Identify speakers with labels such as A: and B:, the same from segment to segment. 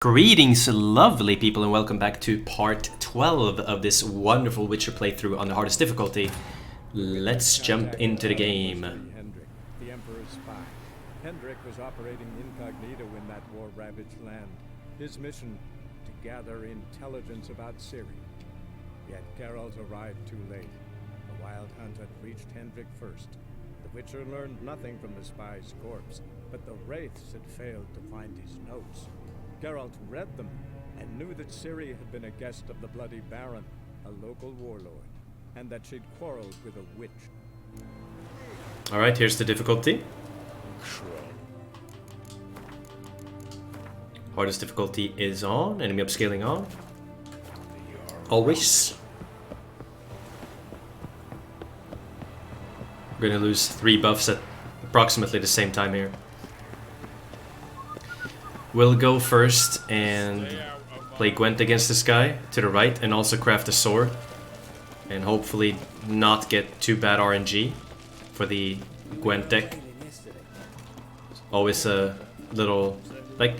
A: Greetings, lovely people, and welcome back to part 12 of this wonderful Witcher playthrough on the hardest difficulty. Let's jump into the game.
B: Hendrik, the Emperor's spy. Hendrik was operating incognito in that war-ravaged land. His mission, to gather intelligence about Ciri. Yet Geralt arrived too late. The Wild Hunt had reached Hendrik first. The Witcher learned nothing from the spy's corpse, but the Wraiths had failed to find his notes. Geralt read them and knew that Ciri had been a guest of the Bloody Baron, a local warlord, and that she'd quarreled with a witch.
A: Alright, here's the difficulty. Hardest difficulty is on, enemy upscaling on. Always. We're gonna lose 3 buffs at approximately the same time here. We'll go first and play Gwent against this guy to the right and also craft a sword. And hopefully not get too bad RNG for the Gwent deck. Always a little... like,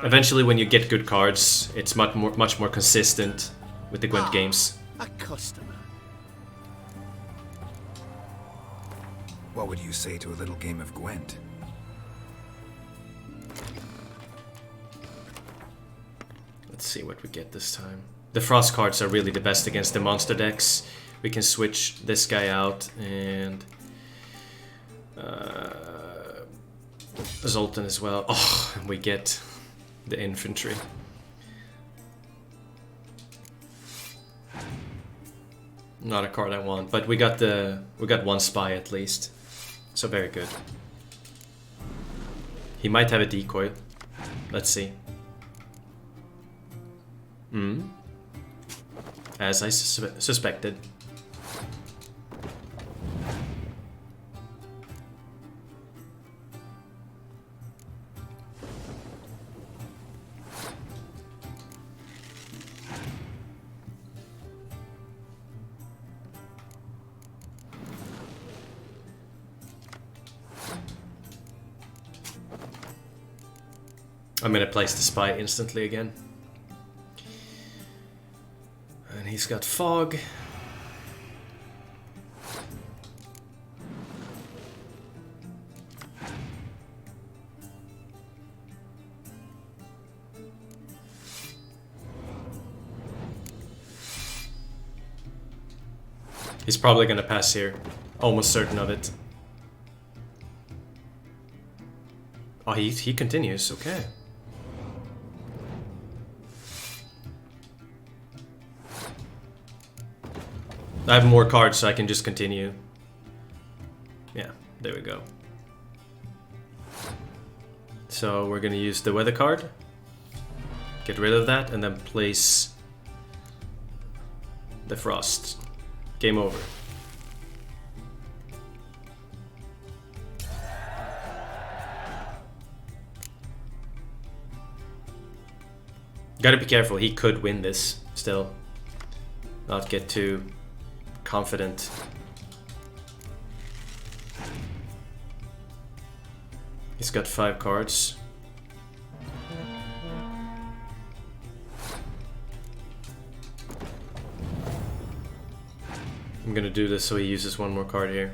A: eventually when you get good cards, it's much more consistent with the Gwent games.
C: A customer. What would you say to a little game of Gwent?
A: Let's see what we get this time. The frost cards are really the best against the monster decks. We can switch this guy out and Zoltan as well. Oh, and we get the infantry. Not a card I want, but we got one spy at least. So very good. He might have a decoy. Let's see. As I suspected. I'm gonna place the spy instantly again. And he's got fog. He's probably gonna pass here. Almost certain of it. Oh, he continues, okay. I have more cards, so I can just continue. Yeah, there we go. So we're gonna use the weather card. Get rid of that, and then place the frost. Game over. Gotta be careful, he could win this still. Not get too confident. He's got 5 cards. I'm gonna do this so he uses 1 more card here.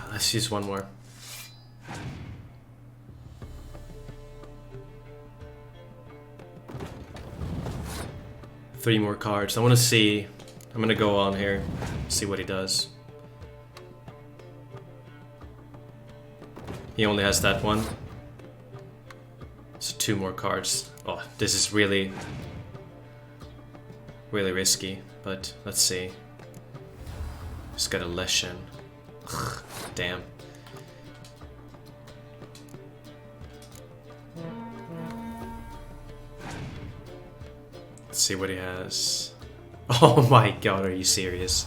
A: Let's use 1 more. Three more cards. I want to see. I'm gonna go on here, see what he does. He only has that one. So 2 more cards. Oh, this is really risky, but let's see. Just got a Leshen. Damn. Let's see what he has. Oh my god, are you serious?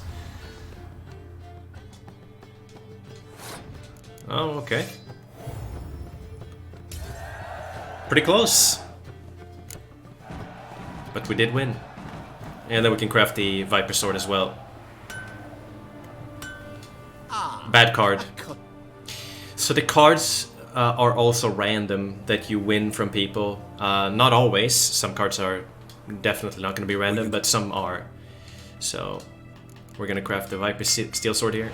A: Oh, okay. Pretty close. But we did win. And then we can craft the Viper Sword as well. Bad card. So the cards are also random that you win from people. Not always. Some cards are definitely not going to be random, but some are. So we're going to craft the Viper Steel Sword here.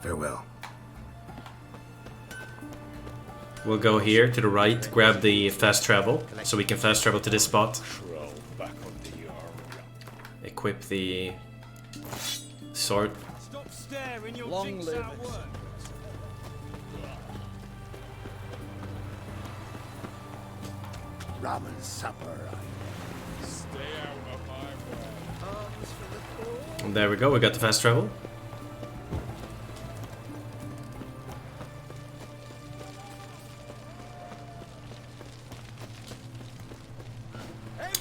C: Farewell.
A: We'll go here to the right, grab the fast travel, so we can fast travel to this spot. Equip the sword.
D: Stop staring, you'll
E: Long
D: jinx
E: live
D: our
E: it.
D: work.
C: Ramen supper.
D: Stay out of my way.
A: And there we go, we got the fast travel.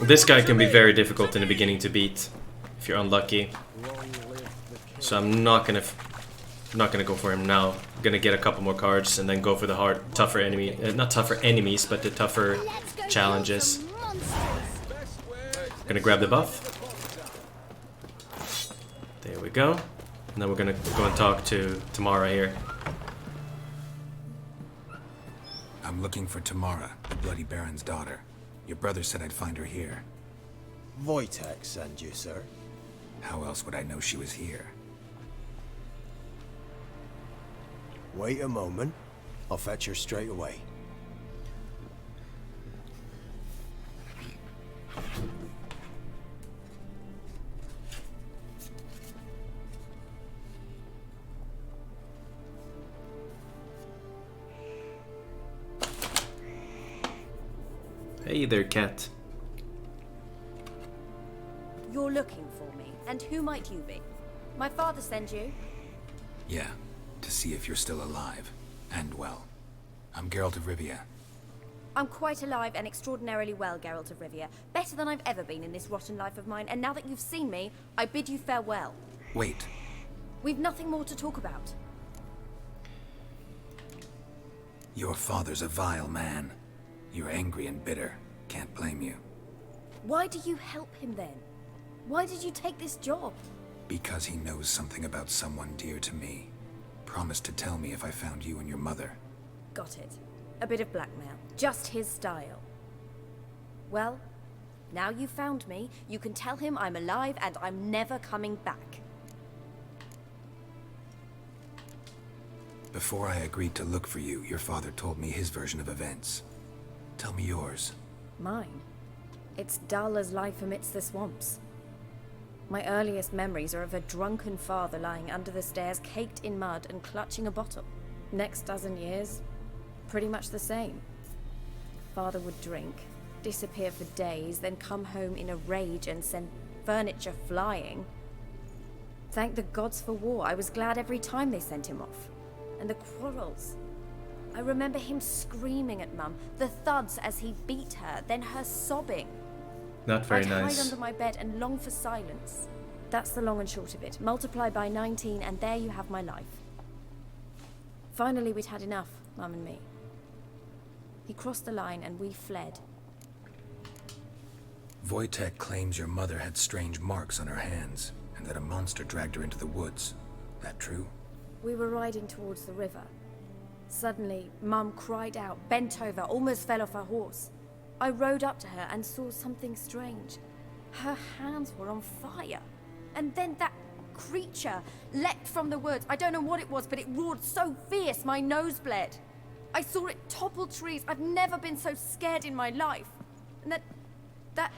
A: This guy can be very difficult in the beginning to beat if you're unlucky. So I'm not gonna go for him now. I'm gonna get a couple more cards and then go for the tougher enemy, not tougher enemies, but the tougher challenges. Gonna grab the buff. There we go. And then we're gonna go and talk to Tamara here.
C: I'm looking for Tamara, the Bloody Baron's daughter. Your brother said I'd find her here.
E: Wojtek sent you, sir.
C: How else would I know she was here?
E: Wait a moment. I'll fetch her straight away.
A: Hey there, cat.
F: You're looking for me, and who might you be? My father sent you?
C: Yeah, to see if you're still alive. And well. I'm Geralt of Rivia.
F: I'm quite alive and extraordinarily well, Geralt of Rivia. Better than I've ever been in this rotten life of mine, and now that you've seen me, I bid you farewell.
C: Wait.
F: We've nothing more to talk about.
C: Your father's a vile man. You're angry and bitter. Can't blame you.
F: Why do you help him then? Why did you take this job?
C: Because he knows something about someone dear to me. Promised to tell me if I found you and your mother.
F: Got it. A bit of blackmail. Just his style. Well, now you've found me, you can tell him I'm alive and I'm never coming back.
C: Before I agreed to look for you, your father told me his version of events. Tell me yours.
F: Mine? It's dull as life amidst the swamps. My earliest memories are of a drunken father lying under the stairs, caked in mud and clutching a bottle. Next dozen years, pretty much the same. Father would drink, disappear for days, then come home in a rage and send furniture flying. Thank the gods for war. I was glad every time they sent him off. And the quarrels. I remember him screaming at Mum, the thuds as he beat her, then her sobbing.
A: Not very
F: I'd
A: nice.
F: hide under my bed and long for silence. That's the long and short of it. Multiply by 19 and there you have my life. Finally we'd had enough, Mum and me. He crossed the line and we fled.
C: Wojtek claims your mother had strange marks on her hands, and that a monster dragged her into the woods. That true?
F: We were riding towards the river. Suddenly, Mum cried out, bent over, almost fell off her horse. I rode up to her and saw something strange. Her hands were on fire. And then that creature leapt from the woods. I don't know what it was, but it roared so fierce my nose bled. I saw it topple trees. I've never been so scared in my life. And that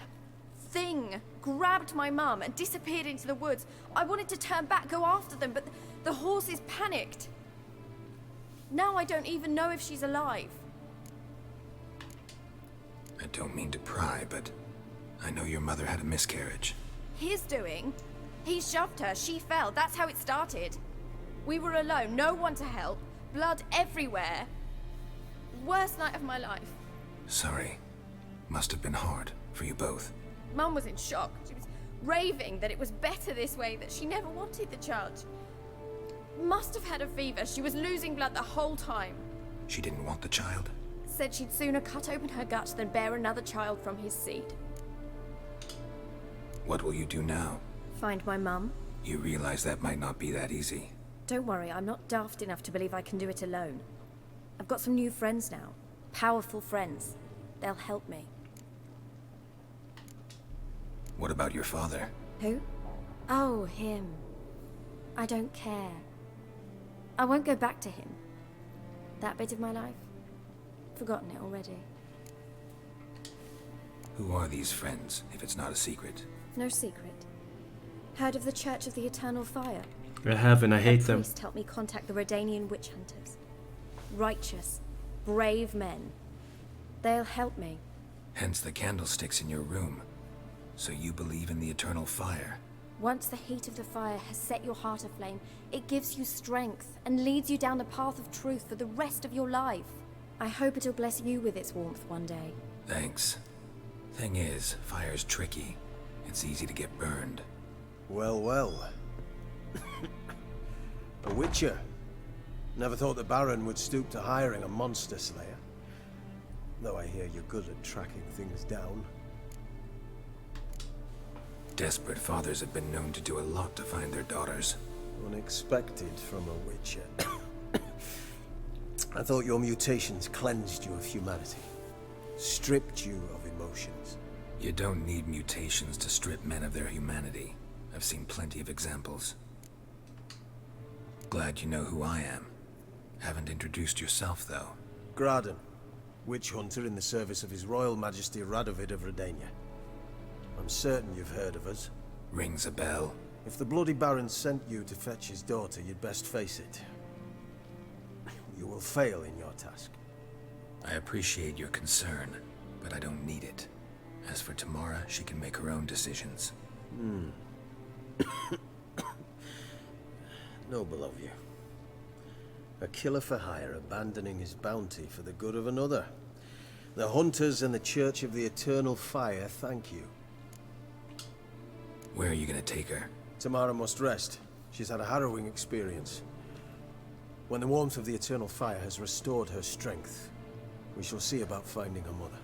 F: thing grabbed my mum and disappeared into the woods. I wanted to turn back, go after them, but the horses panicked. Now I don't even know if she's alive.
C: I don't mean to pry, but I know your mother had a miscarriage.
F: His doing. He shoved her, she fell, that's how it started. We were alone, no one to help, blood everywhere. Worst night of my life.
C: Sorry. Must have been hard for you both.
F: Mum was in shock. She was raving that it was better this way, that she never wanted the child. Must have had a fever. She was losing blood the whole time.
C: She didn't want the child?
F: Said she'd sooner cut open her gut than bear another child from his seed.
C: What will you do now?
F: Find my mum?
C: You realize that might not be that easy.
F: Don't worry, I'm not daft enough to believe I can do it alone. I've got some new friends now. Powerful friends. They'll help me.
C: What about your father?
F: Who? Oh, him. I don't care. I won't go back to him. That bit of my life? Forgotten it already.
C: Who are these friends, if it's not a secret?
F: No secret. Heard of the Church of the Eternal Fire?
A: I have, and I hate
F: A
A: them.
F: priest helped me contact the Redanian witch hunters. Righteous, brave men. They'll help me.
C: Hence the candlesticks in your room. So you believe in the eternal fire?
F: Once the heat of the fire has set your heart aflame, it gives you strength and leads you down the path of truth for the rest of your life. I hope it'll bless you with its warmth one day.
C: Thanks. Thing is, fire's tricky. It's easy to get burned.
E: Well, well. A witcher. Never thought the Baron would stoop to hiring a monster slayer. Though I hear you're good at tracking things down.
C: Desperate fathers have been known to do a lot to find their daughters.
E: Unexpected from a witcher. I thought your mutations cleansed you of humanity. Stripped you of emotions.
C: You don't need mutations to strip men of their humanity. I've seen plenty of examples. Glad you know who I am. Haven't introduced yourself, though.
E: Graden, witch hunter in the service of His Royal Majesty Radovid of Redania. I'm certain you've heard of us.
C: Rings a bell.
E: If the Bloody Baron sent you to fetch his daughter, you'd best face it. You will fail in your task.
C: I appreciate your concern, but I don't need it. As for Tamara, she can make her own decisions.
E: Noble of you. A killer for hire abandoning his bounty for the good of another. The hunters and the Church of the Eternal Fire thank you.
C: Where are you gonna take her?
E: Tamara must rest. She's had a harrowing experience. When the warmth of the Eternal Fire has restored her strength, we shall see about finding her mother.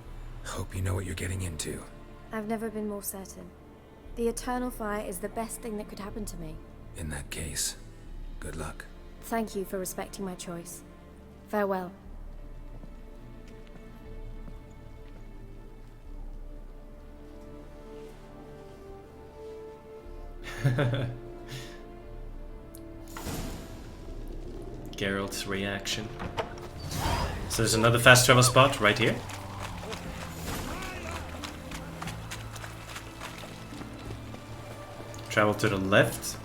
C: Hope you know what you're getting into.
F: I've never been more certain. The Eternal Fire is the best thing that could happen to me.
C: In that case, good luck.
F: Thank you for respecting my choice. Farewell.
A: Geralt's reaction. So there's another fast travel spot right here. Travel to the left.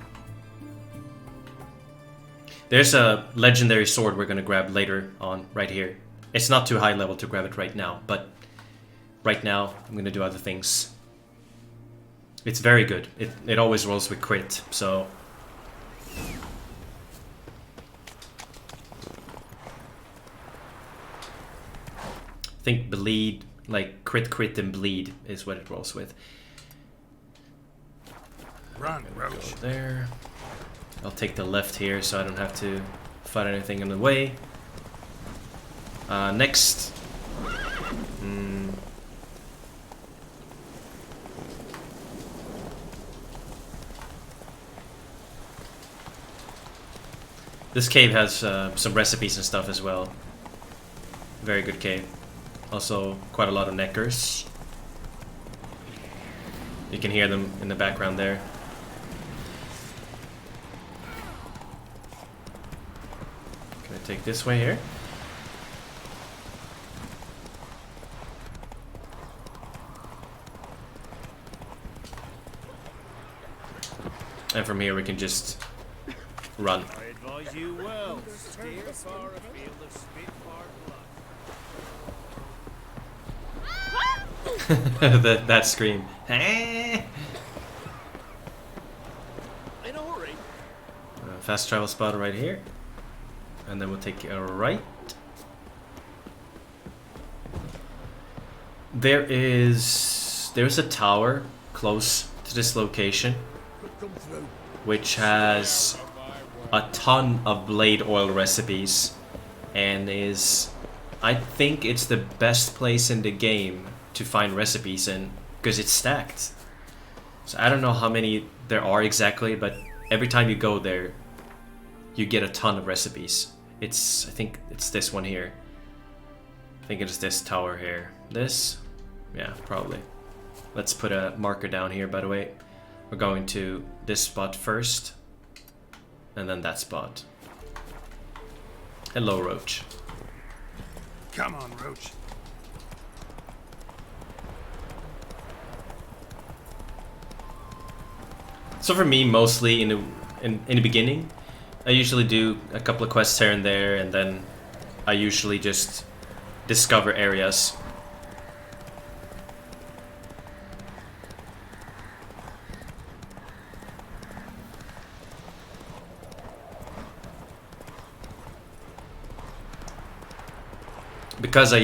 A: There's a legendary sword we're gonna grab later on, right here. It's not too high level to grab it right now, but right now I'm gonna do other things. It's very good. It always rolls with crit, so... I think bleed, like crit and bleed is what it rolls with.
C: Run,
A: Go there. I'll take the left here so I don't have to fight anything in the way. Next. This cave has some recipes and stuff as well. Very good cave. Also, quite a lot of neckers. You can hear them in the background there. Can I take this way here? And from here we can just run.
D: I advise you well. Steer far afield of Spitfire blood.
A: that scream.
D: In a hurry.
A: Fast travel spot right here. And then we'll take a right. There's a tower close to this location, which has a ton of blade oil recipes and is I think it's the best place in the game to find recipes in, because it's stacked. So I don't know how many there are exactly, but every time you go there, you get a ton of recipes. I think it's this one here. I think it's this tower here. This? Yeah, probably. Let's put a marker down here, by the way. We're going to this spot first, and then that spot. Hello, Roach.
C: Come on, Roach.
A: So for me, mostly in the beginning, I usually do a couple of quests here and there, and then I usually just discover areas. Because I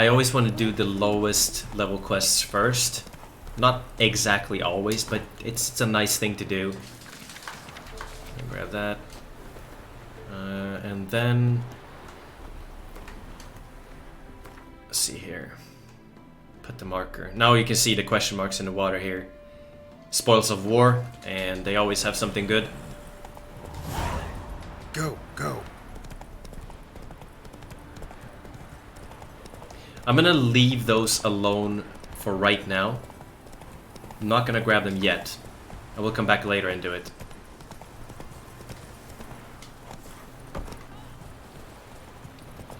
A: always want to do the lowest level quests first. Not exactly always, but it's a nice thing to do. Grab that. And then... let's see here. Put the marker. Now you can see the question marks in the water here. Spoils of war, and they always have something good.
C: Go, go.
A: I'm gonna leave those alone for right now. I'm not gonna grab them yet. I will come back later and do it.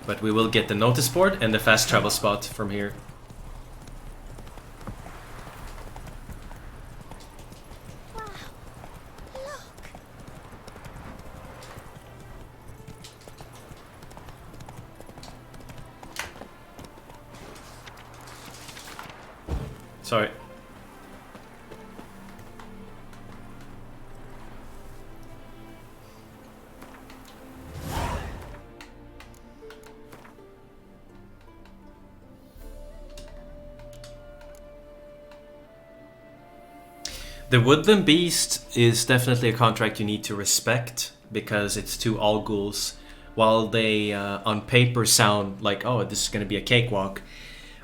A: But we will get the notice board and the fast travel spot from here.
F: Wow. Look.
A: Sorry. The Woodland Beast is definitely a contract you need to respect, because it's two all ghouls. While they on paper sound like, oh, this is going to be a cakewalk,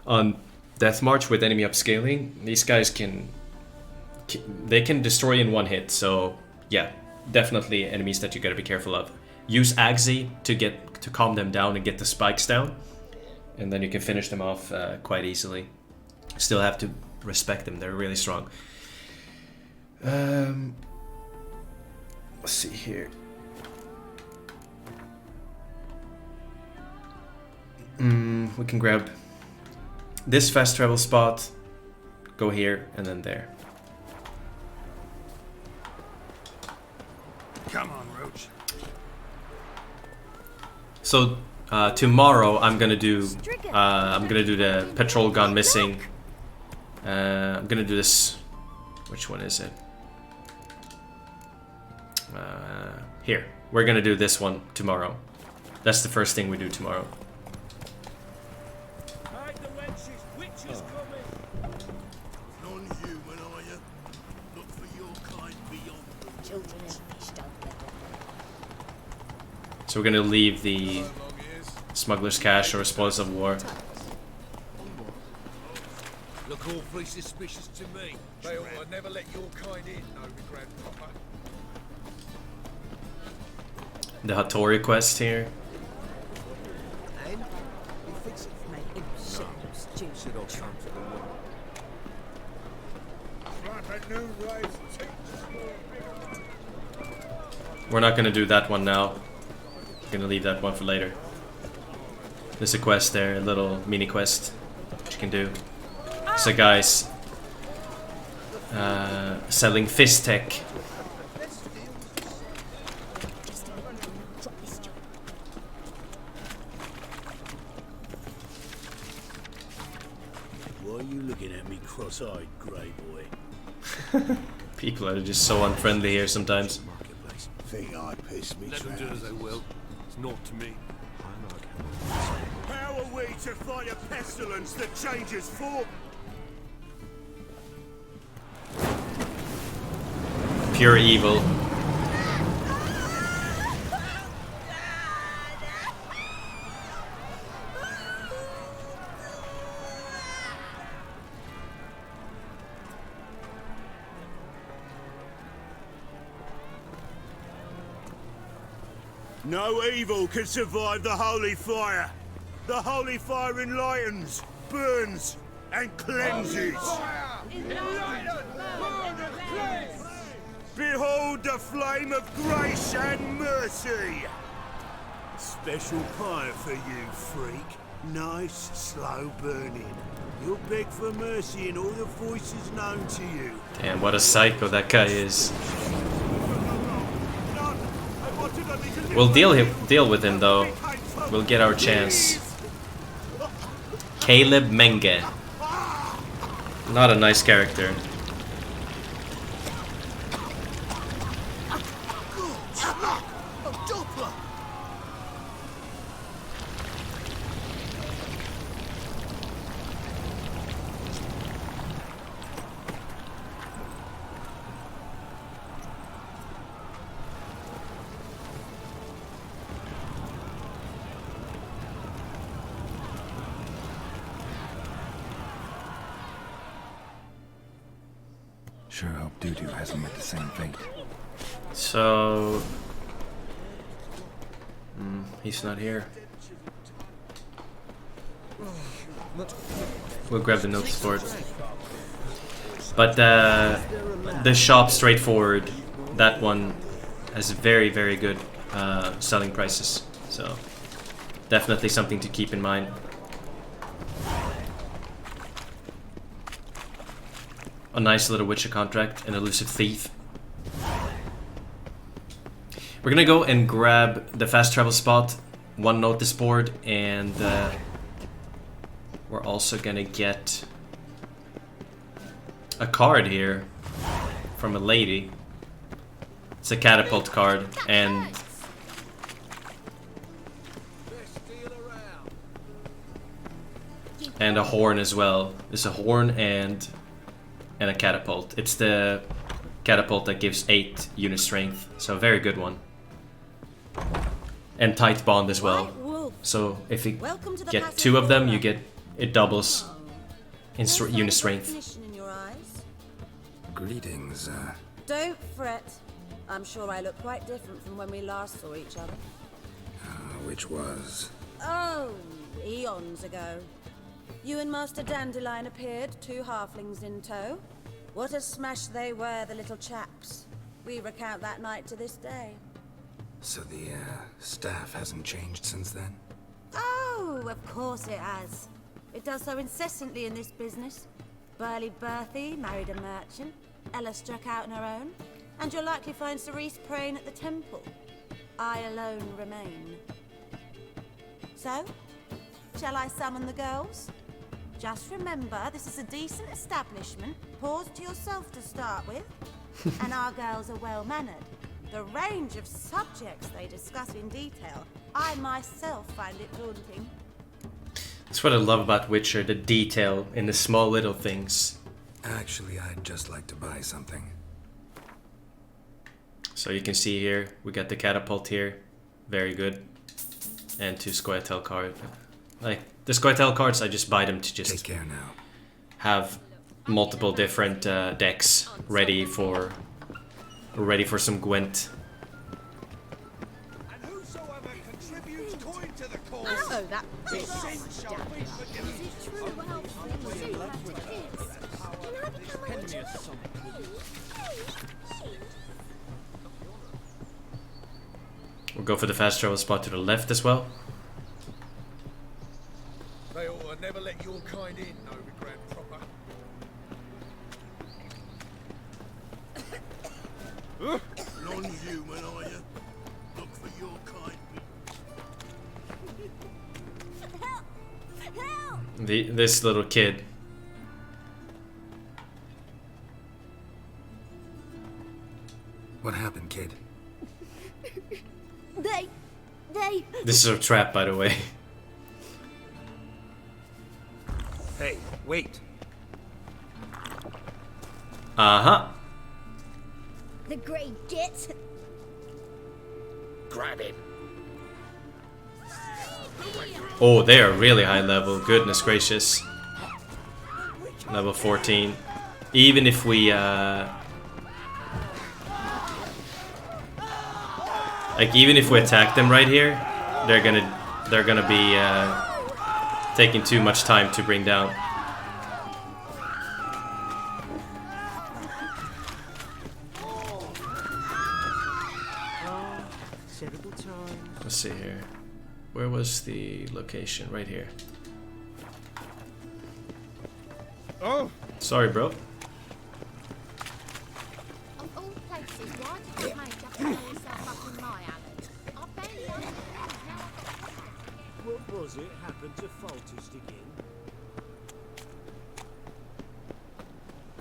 A: on Death March with enemy upscaling, these guys can destroy in one hit. So yeah, definitely enemies that you got to be careful of. Use Agzi to calm them down and get the spikes down, and then you can finish them off quite easily. Still have to respect them; they're really strong. Let's see here. We can grab this fast travel spot, go here, and then there.
C: Come on, Roach.
A: So tomorrow I'm gonna do the patrol gone missing. I'm gonna do this. Which one is it? Here. We're gonna do this one tomorrow. That's the first thing we do tomorrow.
D: Hide the wenches, witches coming!
G: Non-human, are you? Look for your kind beyond the
F: Children and fish don't get on.
A: So we're gonna leave the smuggler's cache or spoils of war.
G: Look awfully suspicious to me.
C: They ought to never let your kind in, no regret, Papa.
A: The Hattori quest here.
G: And he thinks it
F: Make him shadows,
G: should all come to the world.
B: Like a new race
A: We're not gonna do that one now. We're gonna leave that one for later. There's a quest there, a little mini quest which you can do. So guys, selling fist tech.
G: Why are you looking at me cross-eyed, grey boy?
A: People are just so unfriendly here sometimes.
G: Marketplace.
B: Think I pissed me
G: Let them do as they will. It's not to me.
D: How are we to fight a pestilence that changes form?
A: Pure evil.
G: No evil can survive the holy fire. The holy fire enlightens, burns, and cleanses. Behold the flame of grace and mercy. Special fire for you, freak. Nice, slow burning. You'll beg for mercy in all the voices known to you.
A: Damn, what a psycho that guy is. We'll deal with him though. We'll get our chance. Caleb Menge. Not a nice character.
C: Sure hope Doo-Doo hasn't met the same fate.
A: So... he's not here. We'll grab the notice board. But the shop, straightforward. That one has very, very good selling prices. So definitely something to keep in mind. A nice little Witcher contract, an elusive thief. We're gonna go and grab the fast travel spot, one notice board, and we're also gonna get a card here from a lady. It's a catapult card, and a horn as well. There's a horn and a catapult. It's the catapult that gives 8 unit strength, so a very good one. And tight bond as well. So if you get 2 of them, you get it doubles in unit strength.
C: Greetings,
H: Don't fret. I'm sure I look quite different from when we last saw each other.
C: which was...
H: Oh, eons ago. You and Master Dandelion appeared, 2 halflings in tow. What a smash they were, the little chaps. We recount that night to this day.
C: So the, staff hasn't changed since then?
H: Oh, of course it has. It does so incessantly in this business. Burly Berthie married a merchant. Ella struck out on her own. And you'll likely find Cerise praying at the temple. I alone remain. So, shall I summon the girls? Just remember, this is a decent establishment. Pause to yourself to start with. And our girls are well-mannered. The range of subjects they discuss in detail, I myself find it daunting.
A: That's what I love about Witcher, the detail in the small little things.
C: Actually, I'd just like to buy something.
A: So you can see here, we got the catapult here. Very good. And 2 Scoia'tael cards. Like, the Scoia'tael cards, I just buy them to just
C: Take care now.
A: have multiple different decks ready for some Gwent.
G: And whosoever contributes coin to the cause,
F: Oh, that
G: his sins shall be forgiven.
F: is it true? Well, see what it is. Can I become a witcher?
A: We'll go for the fast travel spot to the left as well.
G: They ought to never let your kind in, Novi Grand Proper. Non-human, are you? Look for your kind.
A: This little kid.
C: What happened, kid?
F: They...
A: This is a trap, by the way.
C: Hey, wait!
A: Uh-huh.
F: The grey git.
C: Grab him!
A: Oh, they are really high level. Goodness gracious. Level 14. Even if we, Like even if we attack them right here, they're gonna be taking too much time to bring down. Let's see here. Where was the location? Right here.
D: Oh!
A: Sorry, bro.
I: Of all places, why did you manage to pull yourself up in my alley? I barely understand.
G: What was it happened to Faltist again?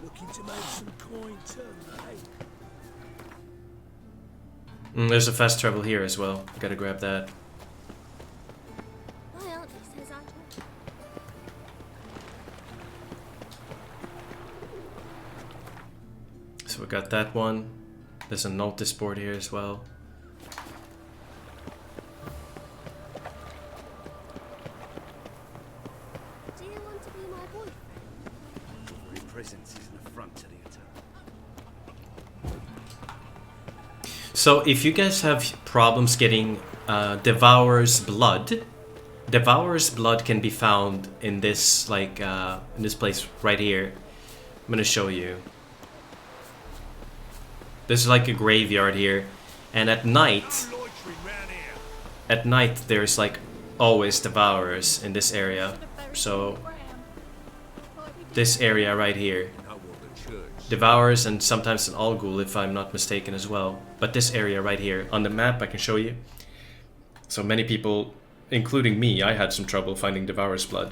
G: Looking to make some coin too, eh?
A: There's a fast travel here as well. Gotta grab that.
I: My auntie says I do.
A: So we got that one. There's a notice board here as well.
I: Do you want to be my boyfriend?
D: Your presence is an affront to the eternal.
A: So if you guys have problems getting Devourer's Blood, Devourer's Blood can be found in this like in this place right here. I'm gonna show you. There's like a graveyard here, and at night there's like always Devourers in this area. So this area right here, Devourers, and sometimes an All-Ghoul if I'm not mistaken as well. But this area right here on the map I can show you. So many people, including me, I had some trouble finding Devourer's Blood.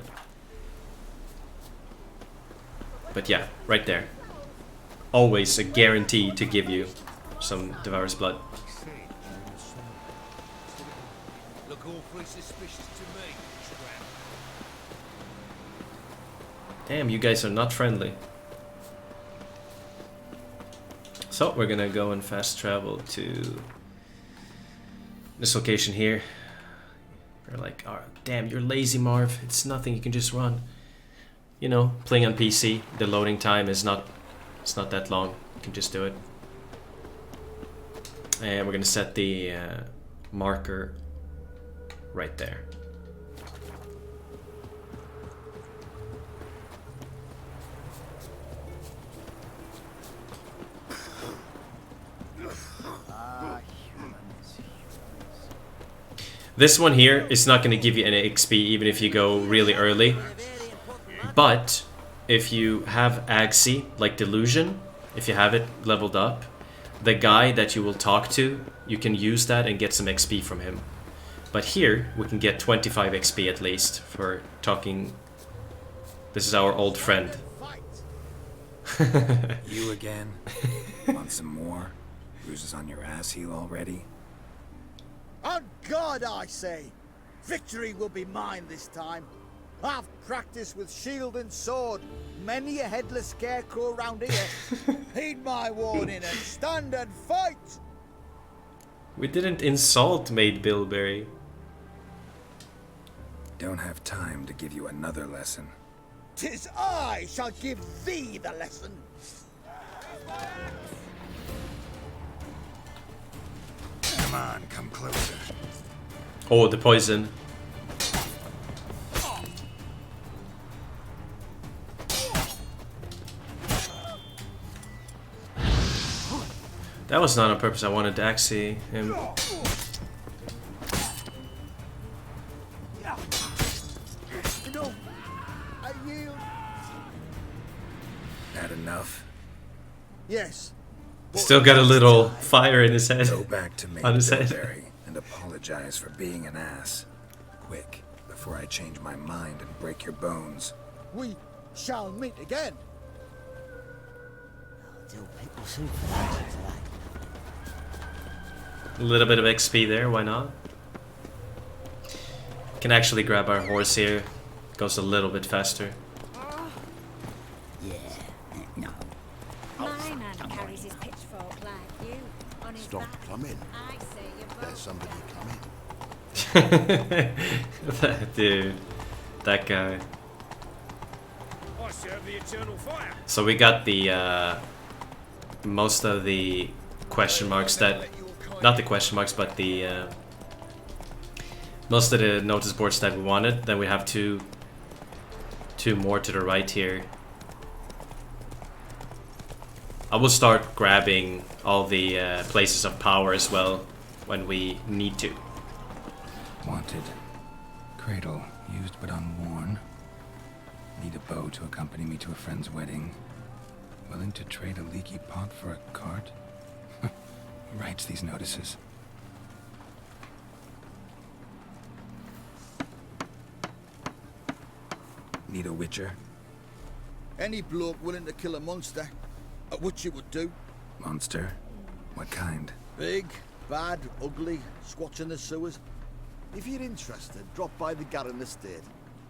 A: But yeah, right there. Always a guarantee to give you some Devourer's Blood.
G: Look awfully suspicious to me, Scrap.
A: Damn, you guys are not friendly. So we're gonna go and fast travel to this location here. You're like, oh, damn, you're lazy, Marv. It's nothing, you can just run. You know, playing on PC, the loading time is not that long. You can just do it. And we're gonna set the marker right there. This one here is not going to give you any XP even if you go really early. But if you have Agsi, like Delusion, if you have it leveled up, the guy that you will talk to, you can use that and get some XP from him. But here, we can get 25 XP at least for talking. This is our old friend.
C: You again? Want some more? Bruises on your ass heel already?
J: On God, I say! Victory will be mine this time. I've practiced with shield and sword. Many a headless scarecrow round here. Heed my warning and stand and fight!
A: We didn't insult Maid Bilberry.
C: Don't have time to give you another lesson.
J: 'Tis I shall give thee the lesson.
C: Come on, come closer.
A: Oh, the poison. That was not on purpose. I wanted to Axie him.
J: No, I yield.
C: That enough?
J: Yes.
A: Still got a little fire in his head.
C: Go back to
A: On his head.
C: Bilberry and apologize for being an ass. Quick, before I change my mind and break your bones.
J: We shall meet again.
A: A little bit of XP there, why not? Can actually grab our horse here. Goes a little bit faster.
H: My man carries his pitchfork like you on his
G: Stop
H: back.
G: coming.
H: I say you both.
G: There's somebody coming.
A: That dude. That guy.
D: I serve the eternal fire.
A: So we got the most of the question marks that not the question marks, but the most of the notice boards that we wanted. Then we have two more to the right here. I will start grabbing all the places of power as well when we need to.
C: Wanted. Cradle, used but unworn. Need a bow to accompany me to a friend's wedding. Willing to trade a leaky pot for a cart? Who writes these notices? Need a witcher?
J: Any bloke willing to kill a monster, a witcher would do.
C: Monster? What kind?
J: Big, bad, ugly, squats in the sewers. If you're interested, drop by the Garen estate.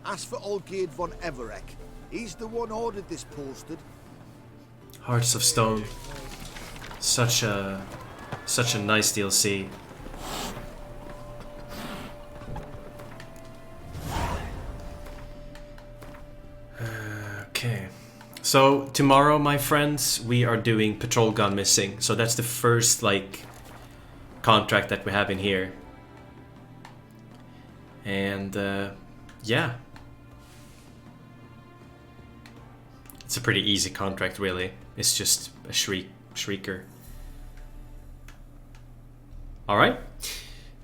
J: Ask for Olgierd von Everek. He's the one ordered this posted.
A: Hearts of Stone. Such a nice DLC. Okay. So tomorrow, my friends, we are doing Patrol Gone Missing. So that's the first like contract that we have in here. And yeah. It's a pretty easy contract, really. It's just a shrieker. Alright.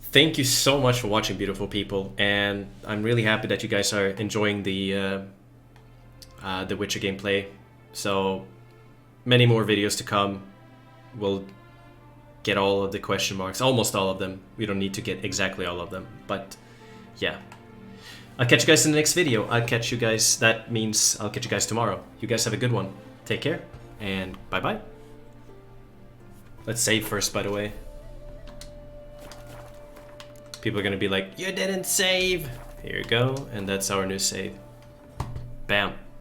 A: Thank you so much for watching, beautiful people. And I'm really happy that you guys are enjoying the Witcher gameplay. So many more videos to come. We'll get all of the question marks, almost all of them. We don't need to get exactly all of them, but yeah. I'll catch you guys in the next video. That means I'll catch you guys tomorrow. You guys have a good one. Take care, and bye-bye. Let's save first, by the way. People are gonna be like, you didn't save! Here you go, and that's our new save. Bam.